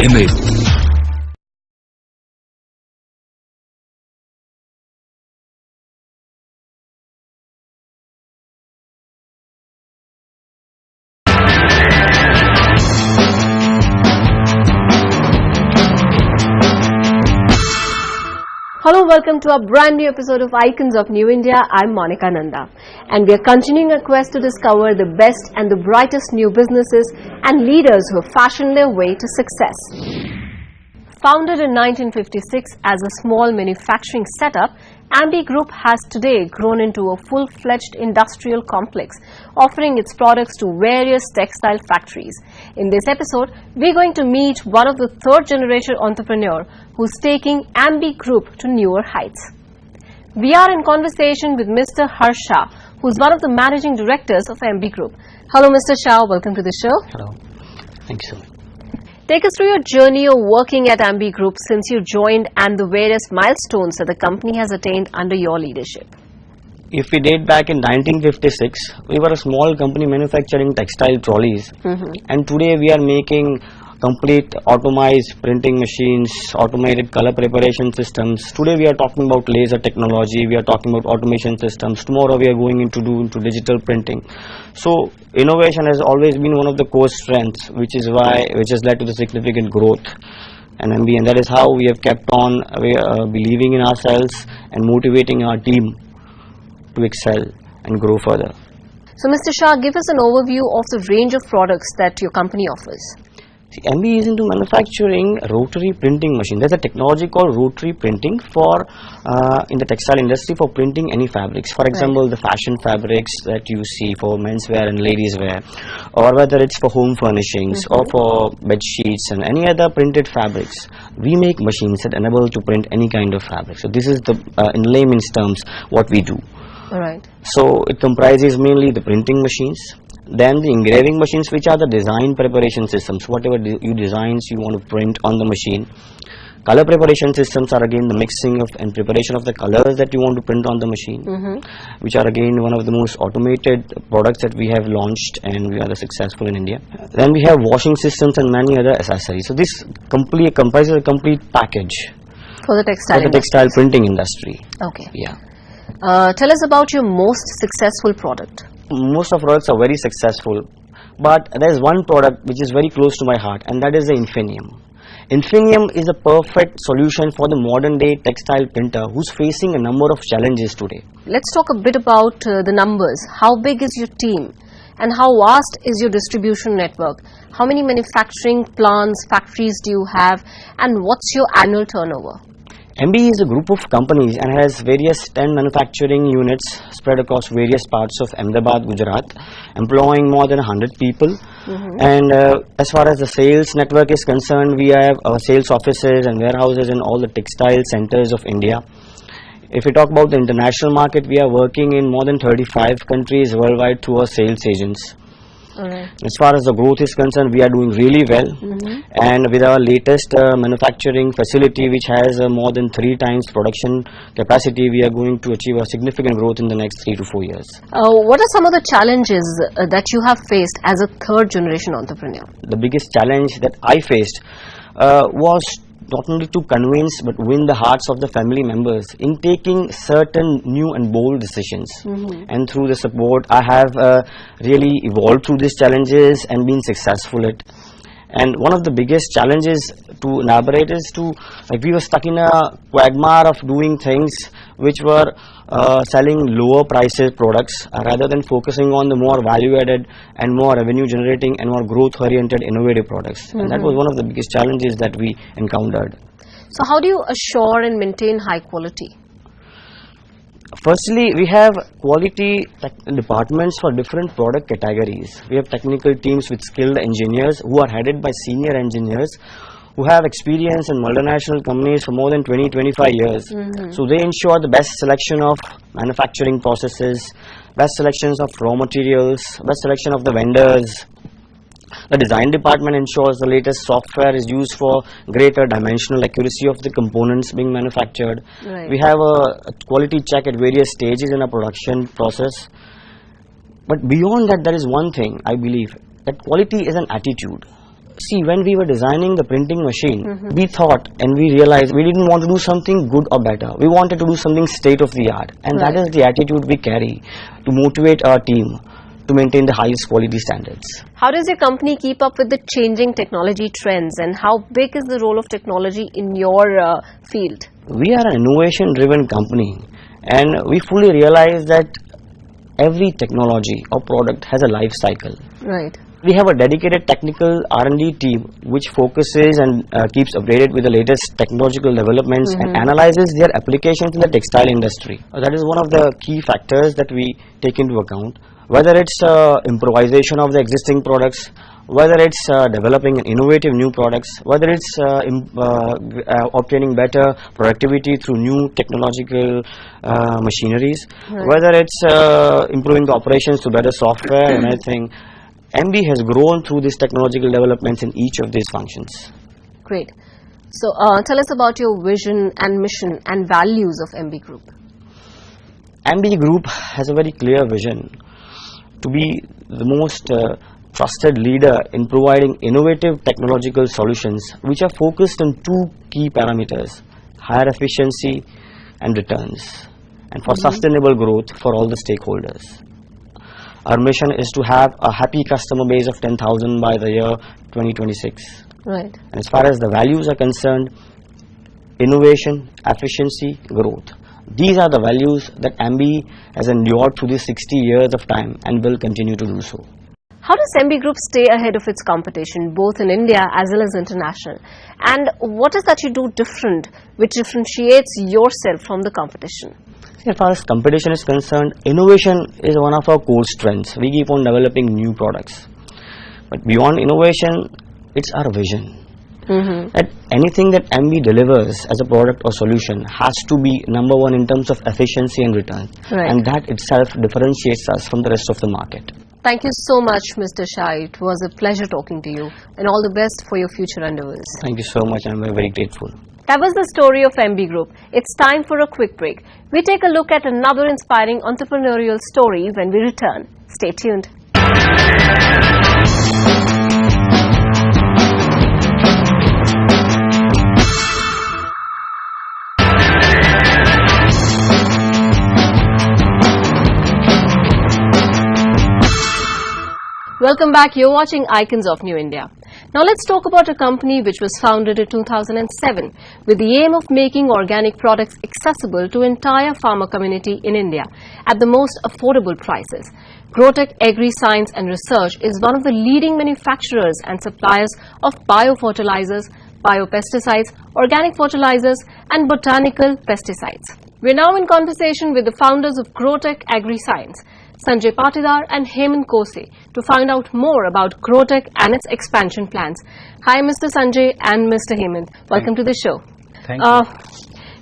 Embee. Hello, welcome to a brand new episode of Icons of New India. I'm Monica Nanda, and we are continuing our quest to discover the best and the brightest new businesses and leaders who have fashioned their way to success. Founded in 1956 as a small manufacturing setup, Embee Group has today grown into a full-fledged industrial complex, offering its products to various textile factories. In this episode, we're going to meet one of the third-generation entrepreneur who's taking Embee Group to newer heights. We are in conversation with Mr. Harsh Shah, who's one of the managing directors of Embee Group. Hello, Mr. Shah. Welcome to the show. Hello. Thank you so much. Take us through your journey of working at Embee Group since you joined and the various milestones that the company has attained under your leadership. If we date back in 1956, we were a small company manufacturing textile trolleys, and today we are making complete automized printing machines, automated color preparation systems. Today we are talking about laser technology, we are talking about automation systems. Tomorrow we are going into digital printing. So innovation has always been one of the core strengths, which has led to the significant growth and Embee, and that is how we have kept on believing in ourselves and motivating our team to excel and grow further. So Mr. Shah, give us an overview of the range of products that your company offers. Embee is into manufacturing rotary printing machine. There's a technology called rotary printing for in the textile industry for printing any fabrics. For example, the fashion fabrics that you see for menswear and ladies wear, or whether it's for home furnishings or for bed sheets and any other printed fabrics. We make machines that enable to print any kind of fabric. So this is the in layman's terms what we do. All right. So it comprises mainly the printing machines, then the engraving machines, which are the design preparation systems. Whatever designs you want to print on the machine. Color preparation systems are again the mixing of and preparation of the colors that you want to print on the machine, which are again one of the most automated products that we have launched, and we are successful in India. Then we have washing systems and many other accessories. So this comprises a complete package For the textile printing industry. Okay. Yeah. Tell us about your most successful product. Most of products are very successful, but there is one product which is very close to my heart, and that is the Infinium. Infinium is a perfect solution for the modern day textile printer who's facing a number of challenges today. Let's talk a bit about the numbers. How big is your team and how vast is your distribution network? How many manufacturing plants, factories do you have, and what's your annual turnover? Embee is a group of companies and has various 10 manufacturing units spread across various parts of Ahmedabad, Gujarat, employing more than 100 people. And as far as the sales network is concerned, we have sales offices and warehouses in all the textile centers of India. If we talk about the international market, we are working in more than 35 countries worldwide through our sales agents. As far as the growth is concerned, we are doing really well, and with our latest manufacturing facility, which has more than 3 times production capacity, we are going to achieve a significant growth in the next 3 to 4 years. What are some of the challenges that you have faced as a third generation entrepreneur? The biggest challenge that I faced was not only to convince but win the hearts of the family members in taking certain new and bold decisions. And through the support, I have really evolved through these challenges and been successful at. And one of the biggest challenges to elaborate is we were stuck in a quagmire of doing things which were selling lower prices products rather than focusing on the more value added and more revenue generating and more growth oriented innovative products. And that was one of the biggest challenges that we encountered. So how do you assure and maintain high quality? Firstly, we have quality departments for different product categories. We have technical teams with skilled engineers who are headed by senior engineers who have experience in multinational companies for more than 20-25 years. So they ensure the best selection of manufacturing processes, best selections of raw materials, best selection of the vendors. The design department ensures the latest software is used for greater dimensional accuracy of the components being manufactured. We have a quality check at various stages in a production process. But beyond that, there is one thing I believe, that quality is an attitude. See, when we were designing the printing machine, we thought and we realized we didn't want to do something good or better. We wanted to do something state of the art, and that is the attitude we carry to motivate our team to maintain the highest quality standards. How does your company keep up with the changing technology trends, and how big is the role of technology in your field? We are an innovation-driven company, and we fully realize that every technology or product has a life cycle. Right. We have a dedicated technical R&D team which focuses and keeps updated with the latest technological developments and analyzes their applications in the textile industry. That is one of the key factors that we take into account. Whether it's improvisation of the existing products, whether it's developing innovative new products, whether it's obtaining better productivity through new technological machineries, whether it's improving the operations through better software and everything. Embee has grown through these technological developments in each of these functions. Great. So tell us about your vision and mission and values of Embee Group. Embee Group has a very clear vision to be the most trusted leader in providing innovative technological solutions which are focused on two key parameters: higher efficiency and returns, and for sustainable growth for all the stakeholders. Our mission is to have a happy customer base of 10,000 by the year 2026. Right. And as far as the values are concerned, innovation, efficiency, growth. These are the values that Embee has endured through these 60 years of time and will continue to do so. How does Embee Group stay ahead of its competition, both in India as well as international? And what is that you do different, which differentiates yourself from the competition? As far as competition is concerned, innovation is one of our core strengths. We keep on developing new products. But beyond innovation, it's our vision. That anything that Embee delivers as a product or solution has to be number one in terms of efficiency and return. Right. And that itself differentiates us from the rest of the market. Thank you so much, Mr. Shah. It was a pleasure talking to you, and all the best for your future endeavors. Thank you so much. I'm very grateful. That was the story of Embee Group. It's time for a quick break. We take a look at another inspiring entrepreneurial story when we return. Stay tuned. Welcome back. You're watching Icons of New India. Now let's talk about a company which was founded in 2007 with the aim of making organic products accessible to entire farmer community in India at the most affordable prices. Grotech Agri Science and Research is one of the leading manufacturers and suppliers of biofertilizers, biopesticides, organic fertilizers and botanical pesticides. We're now in conversation with the founders of Grotech Agri Science, Sanjay Patidar and Hemant Kose, to find out more about Grotech and its expansion plans. Hi Mr. Sanjay and Mr. Hemant. Welcome to the show. Thank you.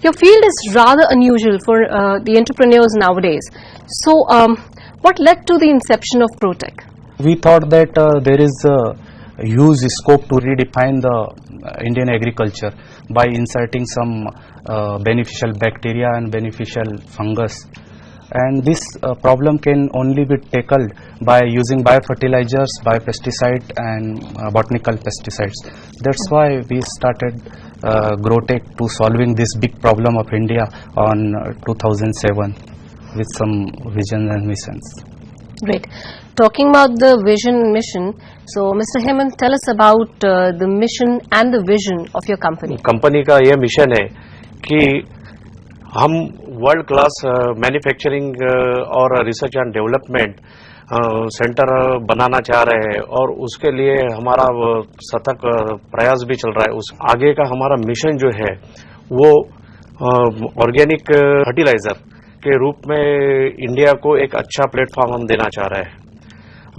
Your field is rather unusual for the entrepreneurs nowadays. So what led to the inception of Grotech? We thought that there is a huge scope to redefine the Indian agriculture by inserting some beneficial bacteria and beneficial fungus. And this problem can only be tackled by using biofertilizers, biopesticide and botanical pesticides. That's why we started Grotech to solving this big problem of India on 2007 with some vision and missions. Great. Talking about the vision and mission, so Mr. Hemant, tell us about the mission and the vision of your company. Company का ये mission है कि हम world class manufacturing और research and development centre बनाना चाह रहे हैं और उसके लिए हमारा सतत प्रयास भी चल रहा है. उस आगे का हमारा मिशन जो है वो ऑर्गेनिक फर्टिलाइजर के रूप में इंडिया को एक अच्छा प्लेटफॉर्म हम देना चाह रहे हैं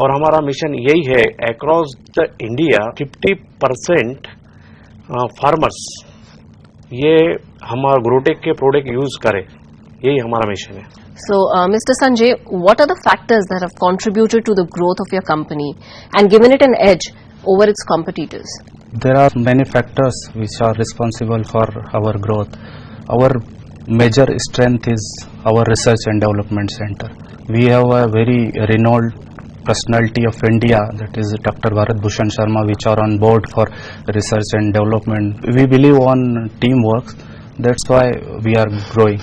और हमारा मिशन यही है अक्रॉस द इंडिया 50% फार्मर्स ये हमारा ग्रोटेक के प्रोडक्ट यूज करें, यही हमारा मिशन है. So, Mr. Sanjay, what are the factors that have contributed to the growth of your company and given it an edge over its competitors? There are many factors which are responsible for our growth. Our major strength is our research and development center. We have a very renowned personality of India, that is Dr. Bharat Bhushan Sharma, which are on board for research and development. We believe on teamwork. That's why we are growing.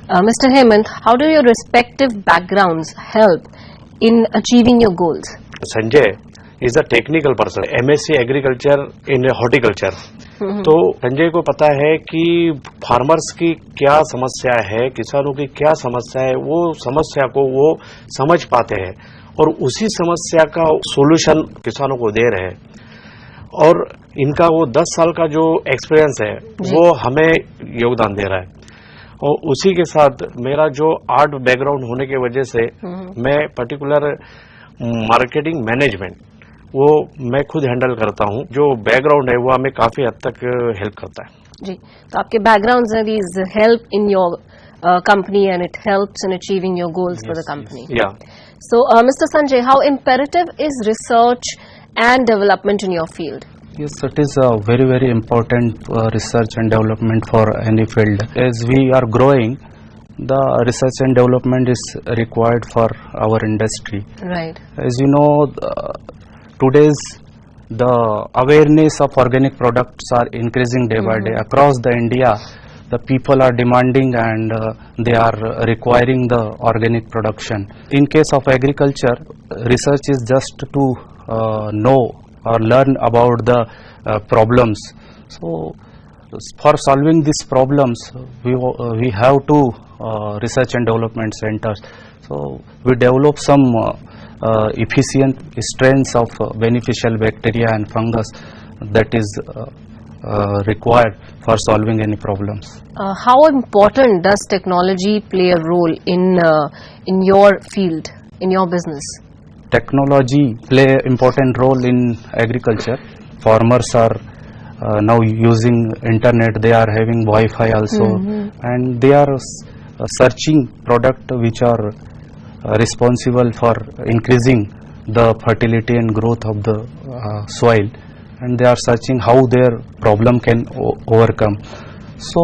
Mr. Hemant, how do your respective backgrounds help in achieving your goals? Sanjay is a technical person, MSc Agriculture in horticulture. तो संजय को पता है कि farmers की क्या समस्या है, किसानों की क्या समस्या है, वो समस्या को वो समझ पाते हैं और उसी समस्या का सॉल्यूशन किसानों को दे रहे हैं। और इनका वो 10 साल का जो एक्सपीरियंस है वो हमें योगदान दे रहा है। और उसी के साथ मेरा जो आर्ट बैकग्राउंड होने की वजह से मैं पर्टिकुलर मार्केटिंग मैनेजमेंट वो मैं खुद हैंडल करता हूं। जो बैकग्राउंड है वो हमें काफी हद तक हेल्प करता है। जी, तो आपके बैकग्राउंड्स हैं, these help in your company and it helps in achieving your goals for the company. Yeah. So, Mr. Sanjay, how imperative is research and development in your field? Yes, it is very, very important research and development for any field. As we are growing, the research and development is required for our industry. Right. As you know, today's the awareness of organic products are increasing day by day across the India. The people are demanding and they are requiring the organic production. In case of agriculture, research is just to know or learn about the problems. So for solving these problems, we have to research and development centers. So we develop some efficient strains of beneficial bacteria and fungus that is required for solving any problems. How important does technology play a role in your field, in your business? Technology play important role in agriculture. Farmers are now using internet, they are having Wi-Fi also, and they are searching product which are responsible for increasing the fertility and growth of the soil, and they are searching how their problem can overcome. So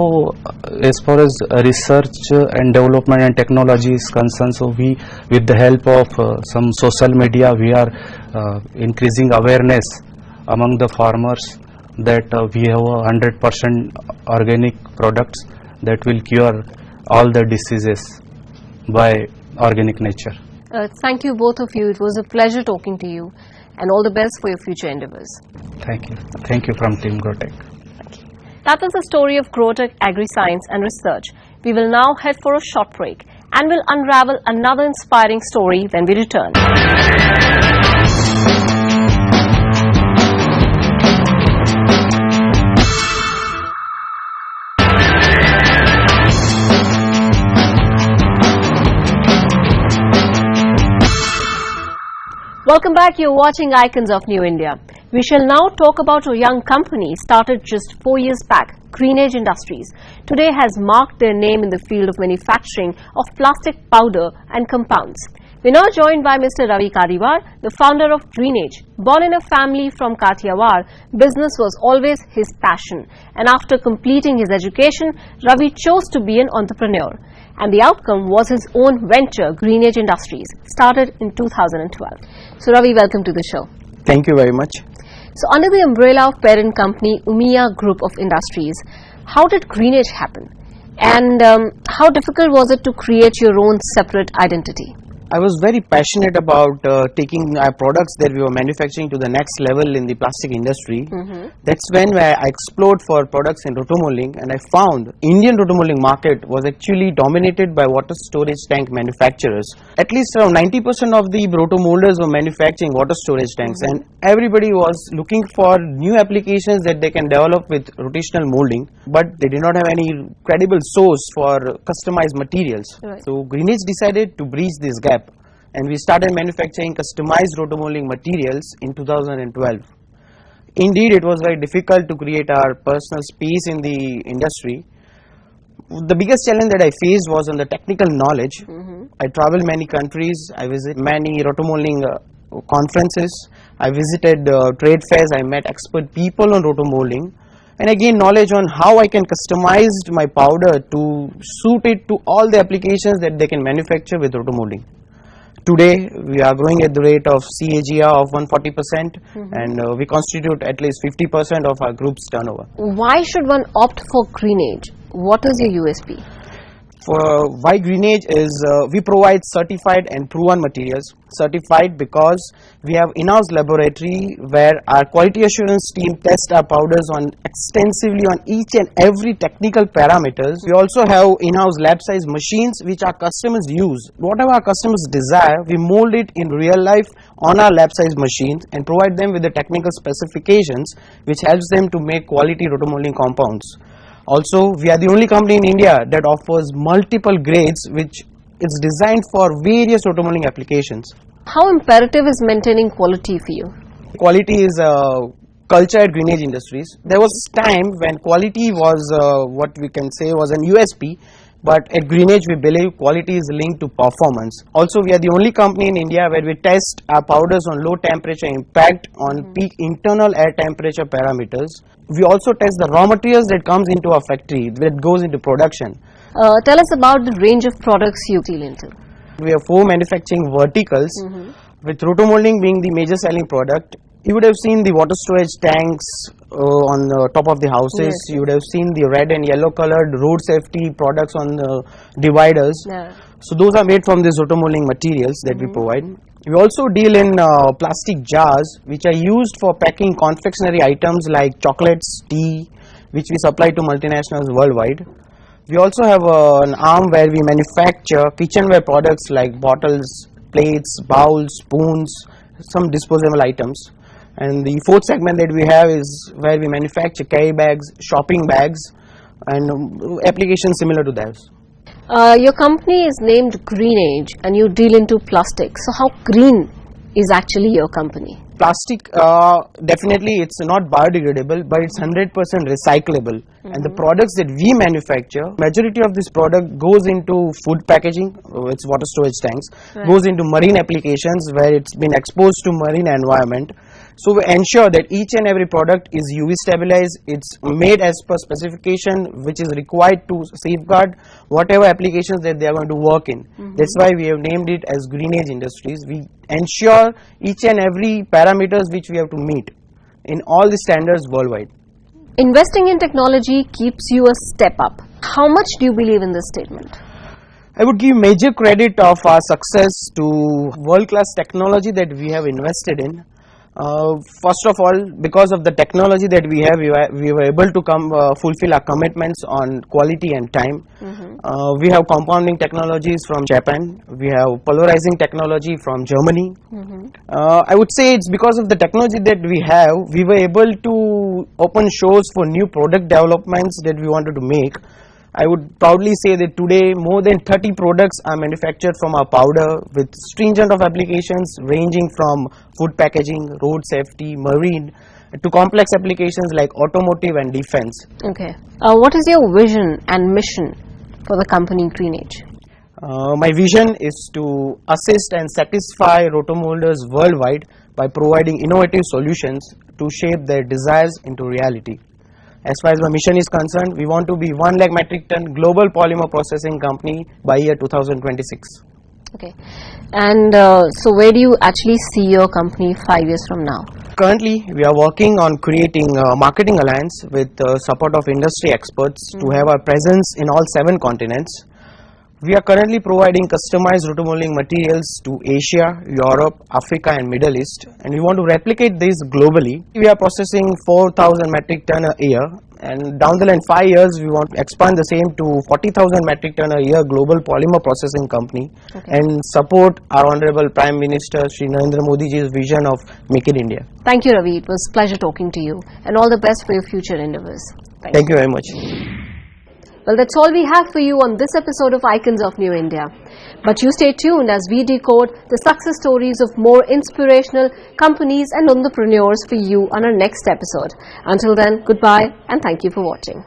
as far as research and development and technology is concerned, so we, with the help of some social media, we are increasing awareness among the farmers that we have 100% organic products that will cure all the diseases by organic nature. Thank you both of you. It was a pleasure talking to you, and all the best for your future endeavors. Thank you. Thank you from Team Grotech. That was the story of Grotech Agri-Science and Research. We will now head for a short break and will unravel another inspiring story when we return. Welcome back. You're watching Icons of New India. We shall now talk about a young company started just 4 years back, Greenage Industries. Today has marked their name in the field of manufacturing of plastic powder and compounds. We're now joined by Mr. Ravi Kadiwar, the founder of Greenage. Born in a family from Kathiawar, business was always his passion. And after completing his education, Ravi chose to be an entrepreneur. And the outcome was his own venture, Greenage Industries, started in 2012. So Ravi, welcome to the show. Thank you very much. So under the umbrella of parent company Umiya Group of Industries, how did Greenage happen? And how difficult was it to create your own separate identity? I was very passionate about taking our products that we were manufacturing to the next level in the plastic industry. That's when I explored for products in rotomolding, and I found Indian rotomolding market was actually dominated by water storage tank manufacturers. At least around 90% of the rotomolders were manufacturing water storage tanks, and everybody was looking for new applications that they can develop with rotational molding, but they did not have any credible source for customized materials. Right. So Greenage decided to bridge this gap, and we started manufacturing customized rotomolding materials in 2012. Indeed, it was very difficult to create our personal space in the industry. The biggest challenge that I faced was on the technical knowledge. I traveled many countries, I visited many rotomolding conferences, I visited trade fairs, I met expert people on rotomolding, and I gained knowledge on how I can customize my powder to suit it to all the applications that they can manufacture with rotomolding. Today we are growing at the rate of CAGR of 140%, and we constitute at least 50% of our group's turnover. Why should one opt for Greenage? What is your USP? For why Greenage is we provide certified and proven materials. Certified because we have in-house laboratory where our quality assurance team tests our powders on extensively on each and every technical parameters. We also have in-house lab size machines which our customers use. Whatever our customers desire, we mold it in real life on our lab size machines and provide them with the technical specifications which helps them to make quality rotomolding compounds. Also, we are the only company in India that offers multiple grades which is designed for various rotomolding applications. How imperative is maintaining quality for you? Quality is a culture at Greenage Industries. There was time when quality was what we can say was an USP, but at Greenage we believe quality is linked to performance. Also, we are the only company in India where we test our powders on low temperature impact on peak internal air temperature parameters. We also test the raw materials that comes into our factory, that goes into production. Tell us about the range of products you deal into. We have 4 manufacturing verticals, with rotomolding being the major selling product. You would have seen the water storage tanks on the top of the houses. Yes. You would have seen the red and yellow colored road safety products on the dividers. Yeah. So those are made from these rotomolding materials that we provide. We also deal in plastic jars which are used for packing confectionery items like chocolates, tea, which we supply to multinationals worldwide. We also have an arm where we manufacture kitchenware products like bottles, plates, bowls, spoons, some disposable items. And the 4th segment that we have is where we manufacture carry bags, shopping bags, and applications similar to those. Your company is named Greenage and you deal into plastic. So how green is actually your company? Plastic, definitely it's not biodegradable, but it's 100% recyclable. And the products that we manufacture, majority of this product goes into food packaging, it's water storage tanks, goes into marine applications where it's been exposed to marine environment. So we ensure that each and every product is UV stabilized, it's made as per specification which is required to safeguard whatever applications that they are going to work in. That's why we have named it as Greenage Industries. We ensure each and every parameters which we have to meet in all the standards worldwide. Investing in technology keeps you a step up. How much do you believe in this statement? I would give major credit of our success to world-class technology that we have invested in. First of all, because of the technology that we have, we were able to fulfill our commitments on quality and time. We have compounding technologies from Japan. We have polarizing technology from Germany. I would say it's because of the technology that we have, we were able to open shows for new product developments that we wanted to make. I would proudly say that today more than 30 products are manufactured from our powder with stringent of applications ranging from food packaging, road safety, marine to complex applications like automotive and defense. Okay. What is your vision and mission for the company Greenage? My vision is to assist and satisfy rotomolders worldwide by providing innovative solutions to shape their desires into reality. As far as my mission is concerned, we want to be 1 lakh metric ton global polymer processing company by year 2026. Okay. And so where do you actually see your company 5 years from now? Currently, we are working on creating a marketing alliance with support of industry experts to have our presence in all 7 continents. We are currently providing customized rotomolding materials to Asia, Europe, Africa and Middle East, and we want to replicate this globally. We are processing 4,000 metric ton a year, and down the line 5 years we want to expand the same to 40,000 metric ton a year global polymer processing company, and support our Honorable Prime Minister Shri Narendra Modi ji's vision of Make in India. Thank you, Ravi. It was a pleasure talking to you, and all the best for your future endeavors. Thank you very much. Well, that's all we have for you on this episode of Icons of New India. But you stay tuned as we decode the success stories of more inspirational companies and entrepreneurs for you on our next episode. Until then, goodbye and thank you for watching.